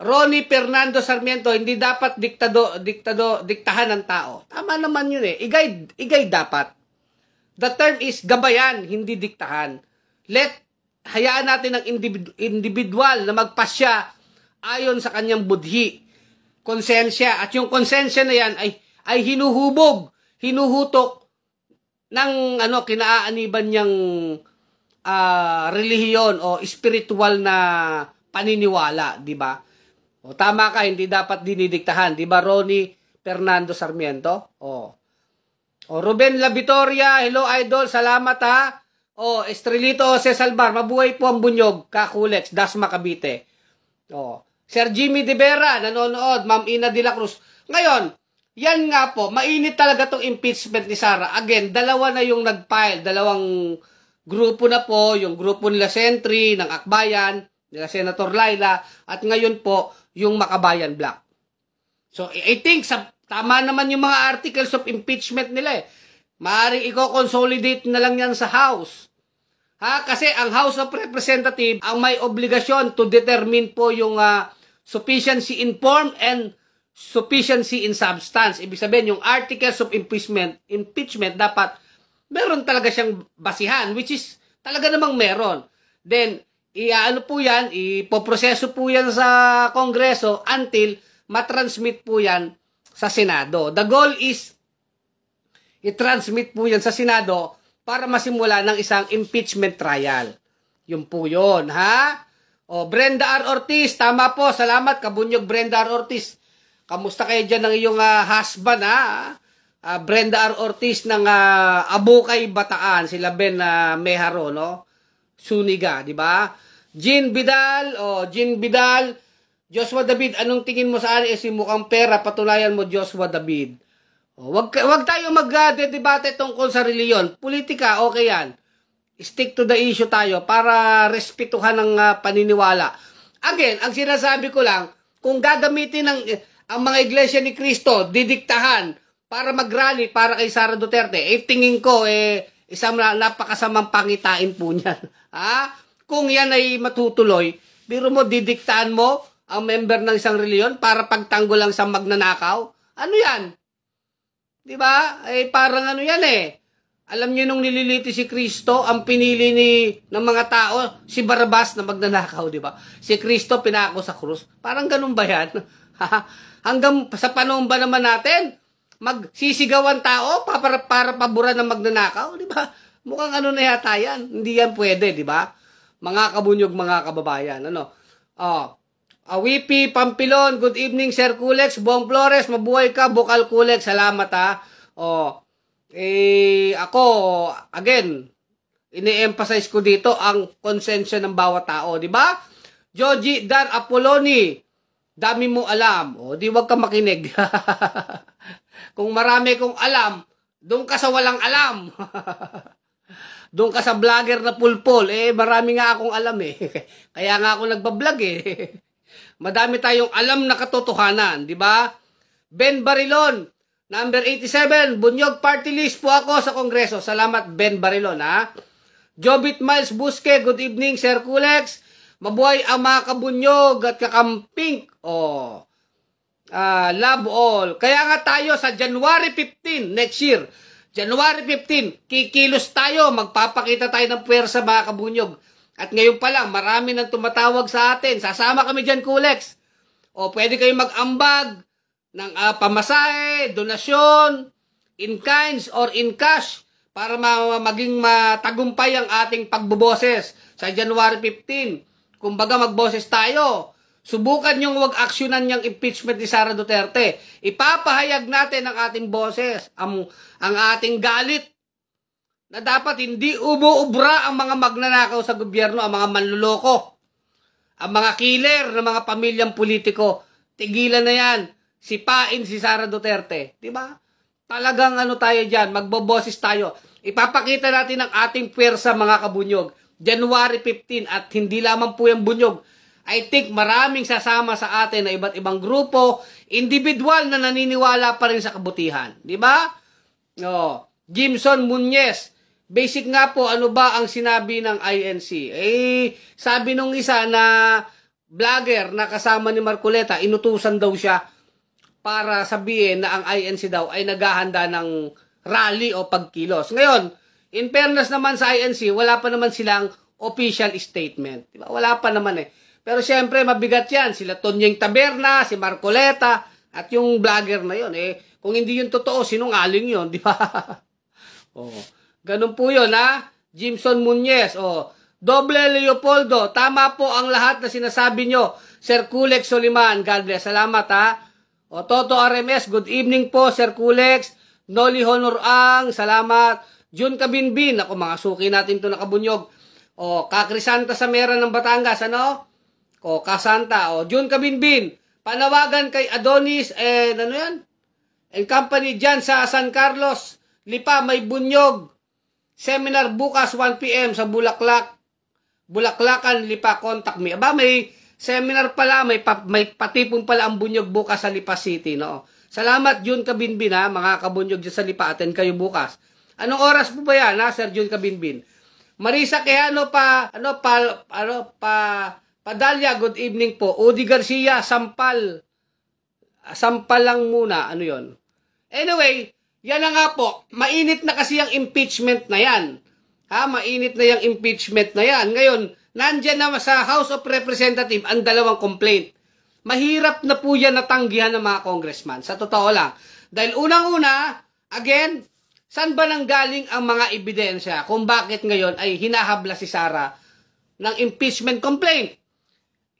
Ronnie Fernando Sarmiento, hindi dapat diktahan ng tao. Tama naman yun I-guide dapat. The term is gabayan, hindi diktahan. Hayaan natin ang individual na magpasya ayon sa kanyang budhi, konsensya. At yung konsensya na yan ay hinuhutok ng kinaaaniban niyang relihiyon o spiritual na paniniwala, di ba? Tama ka, hindi dapat dinidiktahan, di ba, Ronnie Fernando Sarmiento? Ruben La Vitoria, hello idol, salamat Estrelito Jose Salvar, mabuhay po ang bunyog, Kakulex, Dasma Cavite. Sir Jimmy De Vera, nanonood, Ma'am Ina de la Cruz. Ngayon, yan nga po, mainit talaga tong impeachment ni Sara. Again, dalawa na yung nag-file, dalawang grupo na po, yung grupo nila Sentry, ng Akbayan, nila Senator Laila, at ngayon po, yung Makabayan Block. So, I think, tama naman yung mga articles of impeachment nila eh. Maaaring i-consolidate na lang yan sa House. Kasi ang House of Representatives ang may obligasyon to determine po yung sufficiency in form and sufficiency in substance. Ibig sabihin, yung articles of impeachment dapat meron talaga siyang basihan, which is talaga namang meron. Then, ipoproseso po yan sa Kongreso until matransmit po yan sa Senado. The goal is i-transmit po yan sa Senado para masimula ng isang impeachment trial. Yun po yun, ha? Brenda R. Ortiz, tama po, salamat, Kabunyog Brenda R. Ortiz. Kamusta kayo dyan ng iyong husband, ha? Brenda R. Ortiz ng Abukay, Bataan, sila Ben Meharo, no? Suniga, di ba? Jean Vidal, Joshua David, anong tingin mo sa si mukhang pera, patunayan mo Joshua David. Wag tayo mag-debate tungkol sa reliyon. Politika, okay yan. Stick to the issue tayo para respetuhan ng paniniwala. Again, ang sinasabi ko lang, kung gagamitin ang mga iglesia ni Cristo, didiktahan para mag-rally para kay Sara Duterte, tingin ko, isang napakasamang pangitain po niyan. Kung yan ay matutuloy, biro mo, didiktahan mo ang member ng isang reliyon para pagtanggol lang sa magnanakaw? Ano yan? Diba? Parang ano yan Alam niyo nung nililiti si Kristo, ang pinili ng mga tao, si Barabas na magnanakaw, diba? Si Kristo pinako sa krus. Parang ganun ba yan? Hanggang sa panahon ba naman natin, magsisigawan tao para paboran ng magnanakaw, diba? Mukhang ano na yata yan. Hindi yan pwede, diba? Mga kabunyog, mga kababayan. WP Pampilon, good evening Sir Kulex, Buong Flores, mabuhay ka, Bukal Kulex, salamat ako, again, ini-emphasize ko dito ang konsensya ng bawat tao, di ba? Joji Dar Apoloni, dami mo alam, di wag ka makinig. Kung marami kong alam, doon ka sa walang alam. Doon ka sa vlogger na pulpol, marami nga akong alam Kaya nga ako nagbablog Madami tayong alam na katotohanan, di ba? Ben Barilon, number 87, Bunyog Party List po ako sa Kongreso. Salamat, Ben Barilon, ha? Jobit Miles Busque, good evening, Sir Kulex. Mabuhay ang mga kabunyog at kakamping. Love all. Kaya nga tayo sa January 15, next year, January 15, kikilos tayo, magpapakita tayo ng puwersa mga kabunyog. At ngayon pa lang, marami nang tumatawag sa atin. Sasama kami dyan, Kulex. Pwede kayong mag-ambag ng pamasahe, donasyon, in kinds or in cash para maging matagumpay ang ating pagboboses sa January 15. Kumbaga, magboses tayo. Subukan yung wag aksyonan yung impeachment ni Sara Duterte. Ipapahayag natin ang ating boses, ang ating galit, na dapat hindi umuubra ang mga magnanakaw sa gobyerno, ang mga manluloko, ang mga killer ng mga pamilyang politiko. Tigilan na yan. Sipain si Sara Duterte. Diba? Talagang tayo dyan, magboboses tayo. Ipapakita natin ang ating puwersa mga kabunyog. January 15 at hindi lamang po yung bunyog. I think maraming sasama sa atin na iba't ibang grupo, individual na naniniwala pa rin sa kabutihan. Diba? Jimson Muñez, basic nga po, ano ba ang sinabi ng INC? Sabi nung isa na vlogger na kasama ni Marcoleta, inutusan daw siya para sabihin na ang INC daw ay naghahanda ng rally o pagkilos. Ngayon, in fairness naman sa INC, wala pa naman silang official statement. Diba? Wala pa naman Pero syempre, mabigat yan. Sila Tonyeng Taberna, si Marcoleta, at yung vlogger na yun. Kung hindi yun totoo, sinungaling yun, di ba? Ganun po yun, Jimson Muñez, Doble Leopoldo, tama po ang lahat na sinasabi nyo. Sir Kulex Soliman, God bless. Salamat, Toto RMS, good evening po, Sir Kulex. Noli Honor Ang, salamat. Jun Kabinbin, ako mga suki natin to nakabunyog. Kakrisanta sa Mera ng Batangas, Kasanta, Jun Kabinbin, panawagan kay Adonis, ano yan? And company dyan sa San Carlos, Lipa, may bunyog. Seminar bukas 1 PM sa Bulaklak. Bulaklacan, Lipa, contact me. Aba, may seminar pala, may patipon pala ang Bunyog bukas sa Lipa City, no? Salamat, Jun Kabinbin, ha, mga kabunyog dyan sa Lipa. Attend kayo bukas. Anong oras po ba yan, ha, Sir Jun Kabinbin? Marisa Quijano Padalya, good evening po. Udi Garcia, Sampal lang muna. Ano yon? Anyway, yan na nga po. Mainit na kasi ang impeachment na yan. Ha, mainit na yung impeachment na yan. Ngayon, nandyan na sa House of Representatives ang dalawang complaint. Mahirap na po yan natanggihan ng mga congressman. Sa totoo lang. Dahil unang-una, again, saan ba nanggaling ang mga ebidensya kung bakit ngayon ay hinahabla si Sara ng impeachment complaint?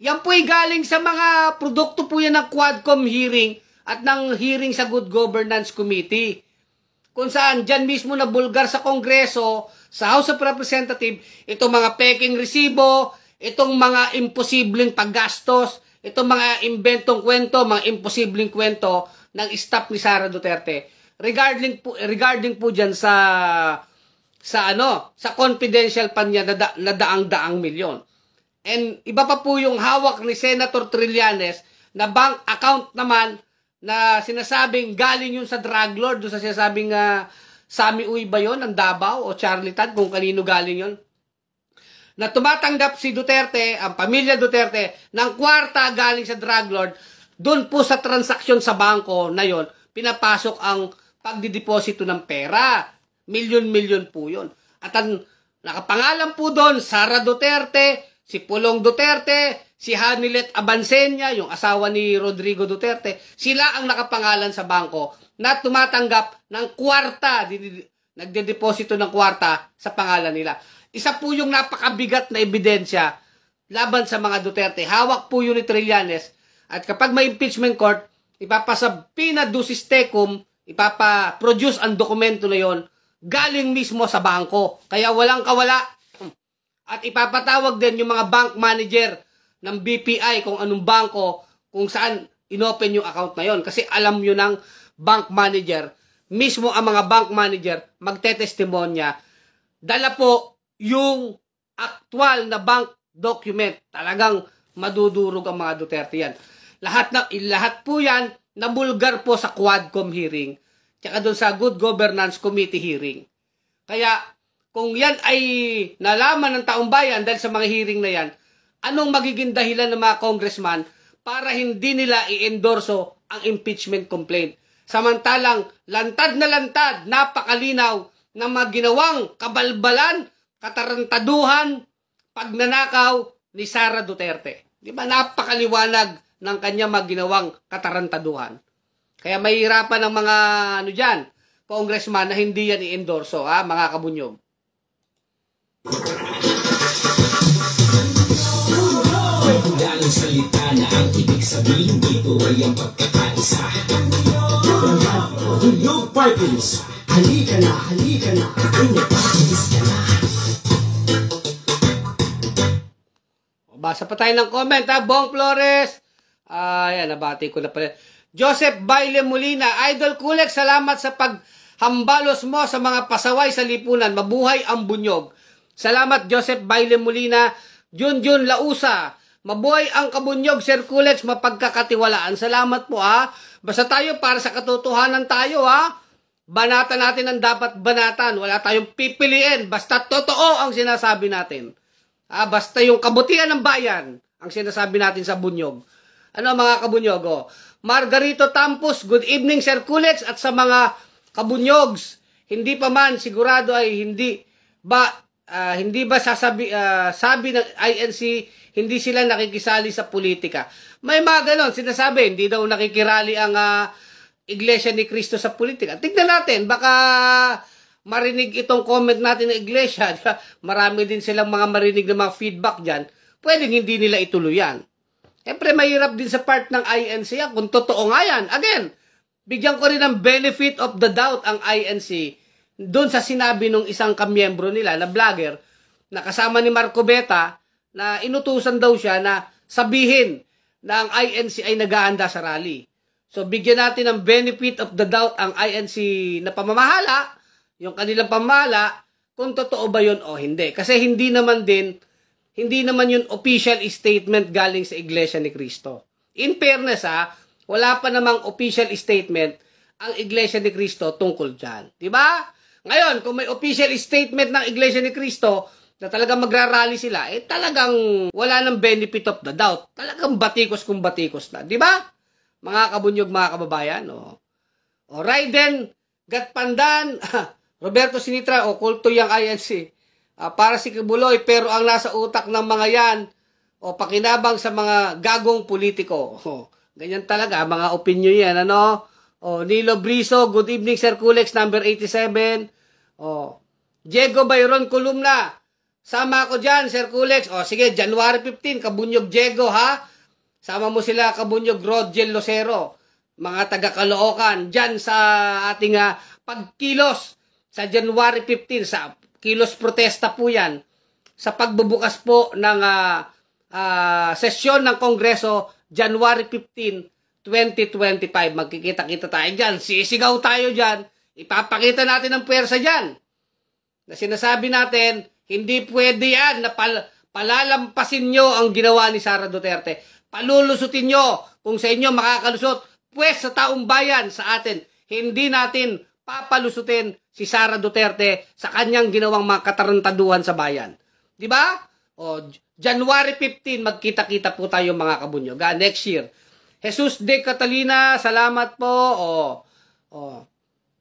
Yan po ay galing sa mga produkto po yan ng Quadcom hearing at ng hearing sa Good Governance Committee. Kung saan dyan mismo na bulgar sa Kongreso, sa House of Representatives, itong mga peking resibo, itong mga imposibleng paggastos, itong mga inventong kwento, mga imposibleng kwento ng staff ni Sara Duterte. Regarding po dyan sa confidential pa niya na daang-daang milyon. And iba pa po yung hawak ni Senator Trillanes na bank account naman na sinasabing galing yun sa drug lord, doon sa sinasabing Sami Uy ba yun, ng Davao o Charlie Tad, kung kanino galing yun. Na tumatanggap si Duterte, ang pamilya Duterte, ng kwarta galing sa drug lord, doon po sa transaksyon sa bangko na yon pinapasok ang pagdideposito ng pera. Milyon-milyon po yun. At ang nakapangalan po doon, Sara Duterte, si Pulong Duterte, si Hanilet Abansenya, yung asawa ni Rodrigo Duterte, sila ang nakapangalan sa bangko na tumatanggap ng kwarta, nagdedeposito ng kwarta sa pangalan nila. Isa po yung napakabigat na ebidensya laban sa mga Duterte. Hawak po yun ni Trillanes. At kapag may impeachment court, ipapasabina ducis tecum, ipapaproduce ang dokumento na yon galing mismo sa bangko. Kaya walang kawala. At ipapatawag din yung mga bank manager ng BPI kung anong bangko, kung saan inopen yung account na yon. Kasi alam nyo ng bank manager, mismo ang mga bank manager magtetestimonya, dala po yung actual na bank document. Talagang madudurog ang mga Duterte yan. Lahat po yan nabulgar po sa Quadcom hearing, tsaka doon sa Good Governance Committee hearing. Kaya, kung yan ay nalaman ng taong bayan dahil sa mga hearing na yan, anong magiging dahilan ng mga congressman para hindi nila i-endorso ang impeachment complaint? Samantalang, lantad na lantad, napakalinaw ng mga ginawang kabalbalan, katarantaduhan, pagnanakaw ni Sara Duterte. Di ba? Napakaliwanag ng kanya maginawang katarantaduhan. Kaya mahirapan ng mga congressman na hindi yan i-endorso, mga kabunyog. Walang salita na ang ibig sabihin dito ay ang pagkakaisa. Bunyog Parties, halika na, bunyog parties ka na. Basa pa tayo ng comment, Bong Flores. Ayan, nabati ko na pala. Joseph Baile Molina, Idol Kulek, salamat sa paghambalos mo sa mga pasaway sa lipunan. Mabuhay ang bunyog. Salamat, Joseph Baile Molina. Junjun Lausa, mabuhay ang kabunyog, Sir Kulex, mapagkakatiwalaan. Salamat po, Basta tayo, para sa katotohanan tayo, Banatan natin ang dapat banatan. Wala tayong pipiliin. Basta totoo ang sinasabi natin. Basta yung kabutihan ng bayan ang sinasabi natin sa bunyog. Ano mga kabunyog? Margarito Tampos, good evening, Sir Kulex, at sa mga kabunyogs. Hindi pa man sigurado ay hindi ba sabi ng INC hindi sila nakikisali sa politika. May mga ganon sinasabi, hindi daw nakikirali ang Iglesia ni Cristo sa politika. Tignan natin, baka marinig itong comment natin ng Iglesia. Marami din silang mga marinig na mga feedback dyan. Pwedeng hindi nila ituloy yan. Siyempre, mahirap din sa part ng INC yan. Kung totoo nga yan. Again, bigyan ko rin ng benefit of the doubt ang INC doon sa sinabi ng isang kamiyembro nila na vlogger na kasama ni Marco Beta na inutusan daw siya na sabihin na ang INC ay nag-aanda sa rally. So, bigyan natin ng benefit of the doubt ang INC na pamamahala, yung kanilang pamamahala, kung totoo ba yun o hindi. Kasi hindi naman din hindi naman yun official statement galing sa Iglesia ni Cristo. In fairness wala pa namang official statement ang Iglesia ni Cristo tungkol dyan. Diba? Ngayon, kung may official statement ng Iglesia ni Cristo na talagang magrarally sila, talagang wala ng benefit of the doubt. Talagang batikos kung batikos na. Diba? Mga kabunyog, mga kababayan. O Raiden, Gatpandan, Roberto Sinitra, kulto yang INC. Para si Kibuloy, pero ang nasa utak ng mga yan, pakinabang sa mga gagong politiko. Ganyan talaga, mga opinion yan, Nilo Briso, good evening, Sir Kulex, number 87. Diego Bayron Columna, sama ako dyan, Sir Kulex. Sige, January 15, Kabunyog Diego, ha? Sama mo sila, Kabunyog Rodgel Lucero, mga taga-Caloocan, dyan sa ating pagkilos sa January 15, sa kilos protesta po yan, sa pagbubukas po ng sesyon ng Kongreso, January 15, 2025. Magkikita-kita tayo dyan. Sisigaw tayo dyan. Ipapakita natin ang puwersa dyan. Na sinasabi natin, hindi pwede yan na palalampasin nyo ang ginawa ni Sara Duterte. Palulusutin nyo kung sa inyo makakalusot. Pwes sa taong bayan sa atin, hindi natin papalusutin si Sara Duterte sa kanyang ginawang mga katarantaduhan sa bayan. Diba? January 15, magkita-kita po tayo mga kabunyog. Next year. Jesus de Catalina, salamat po.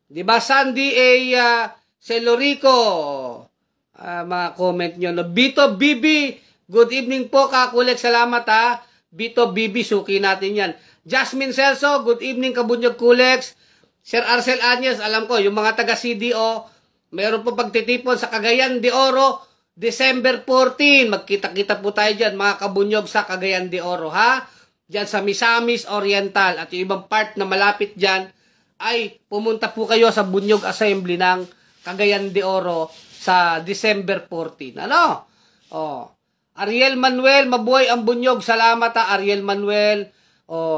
Diba? Sandy A. Celorico, mga comment nyo. Bito Bibi, good evening po, Kakulek. Salamat Bito Bibi, suki natin yan. Jasmine Celso, good evening, Kabunyog Kulex. Sir Arcel Anyes, alam ko, yung mga taga-CDO, mayroon po pagtitipon sa Cagayan de Oro, December 14. Magkita-kita po tayo dyan, mga kabunyog sa Cagayan de Oro, ha? Dyan sa Misamis Oriental. At yung ibang part na malapit dyan, ay pumunta po kayo sa Bunyog Assembly ng Cagayan de Oro sa December 14. Ariel Manuel, mabuhay ang Bunyog. Salamat Ariel Manuel.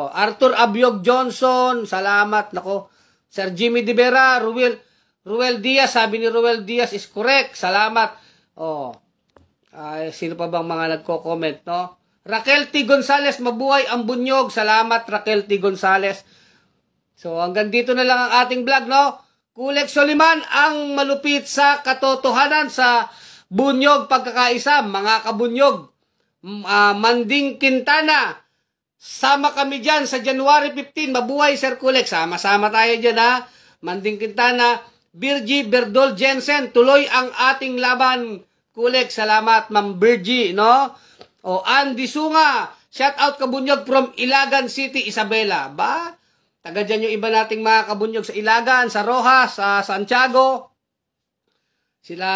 Arthur Abiog Johnson, salamat. Nako, Sir Jimmy De Vera, Ruel Diaz, sabi ni Ruel Diaz is correct. Salamat. Sino pa bang mga nagko-comment, no? Raquel T. Gonzales, mabuhay ang Bunyog. Salamat, Raquel T. Gonzales. So, hanggang dito na lang ang ating vlog, no? Kulex Soliman, ang malupit sa katotohanan sa Bunyog pagkakaisa. Mga kabunyog, Manding Quintana, sama kami dyan sa January 15. Mabuhay, Sir Kulex. Sama-sama tayo dyan, ha? Manding Quintana, Virgie Berdol Jensen, tuloy ang ating laban. Kulex, salamat, Ma'am Virgie, no? Andy Sunga, shout out kabunyog from Ilagan City, Isabela. Ba? Taga dyan yung iba nating mga kabunyog sa Ilagan, sa Rojas, sa Santiago. Sila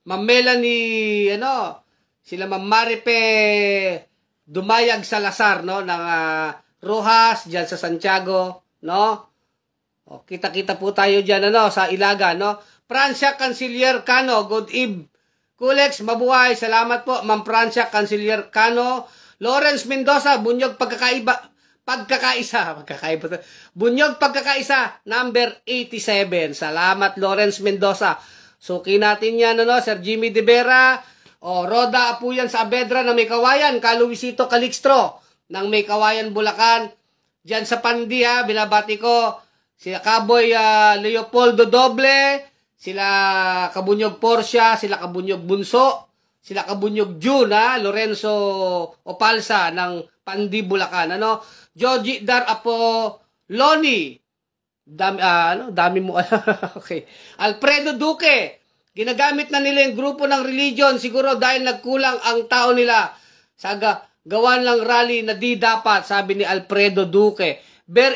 Ma'am Melanie, sila Ma'am Maripe Dumayag Salazar, no? Ng Rojas, dyan sa Santiago, no? Kita-kita po tayo dyan, sa Ilagan, no? Francia Canciller Cano, good eve. Kulex, mabuhay. Salamat po, Ma'am Francia Canciller Cano. Lawrence Mendoza, Bunyog Pagkakaisa. Bunyog Pagkakaisa, number 87. Salamat, Lawrence Mendoza. Suki natin yan, Sir Jimmy De Vera. Roda Apuyan sa Abedra na may kawayan. Luisito Calixtro ng may kawayan Bulacan. Diyan sa Pandi, binabati ko. Sila Kaboy Leopoldo Doble. Sila Kabunyog Portia, sila Kabunyog Bunso, sila Kabunyog June, Lorenzo Opalsa ng Pandi, Bulacan, Joji Dar Apo Loni, dami mo, okay. Alfredo Duque, ginagamit na nila yung grupo ng religion, siguro dahil nagkulang ang tao nila sa gawan lang rally na di dapat, sabi ni Alfredo Duque. Ber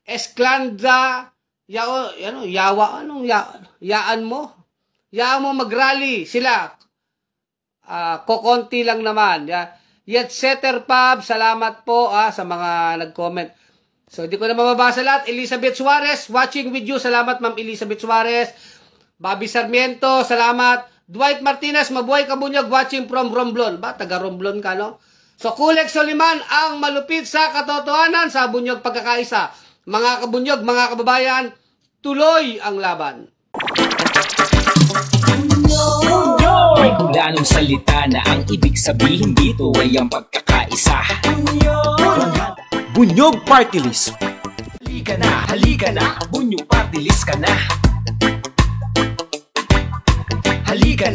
Esclanda, yaan mo mag-rally sila. Kokonti lang naman. Yet Setter Pub, salamat po sa mga nag-comment. So, hindi ko na mababasa lahat. Elizabeth Suarez, watching with you. Salamat, Ma'am Elizabeth Suarez. Bobby Sarmiento, salamat. Dwight Martinez, mabuhay kabunyog, watching from Romblon. Ba, taga Romblon ka, no? So, Kulex Soliman, ang malupit sa katotohanan sa Bunyog Pagkakaisa. Mga kabunyog, mga kababayan, tuloy ang laban. Bunyog! regulanong salita na ang ibig sabihin dito ay ang pagkakaisa. Bunyog Party List. Halika na, Bunyog Party List ka na. Halika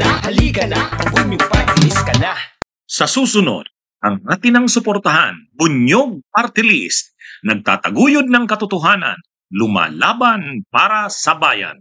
na, Bunyog Party List ka na. Sa susunod, ang atinang suportahan, Bunyog Party List, nagtataguyod ng katotohanan, lumalaban para sa bayan.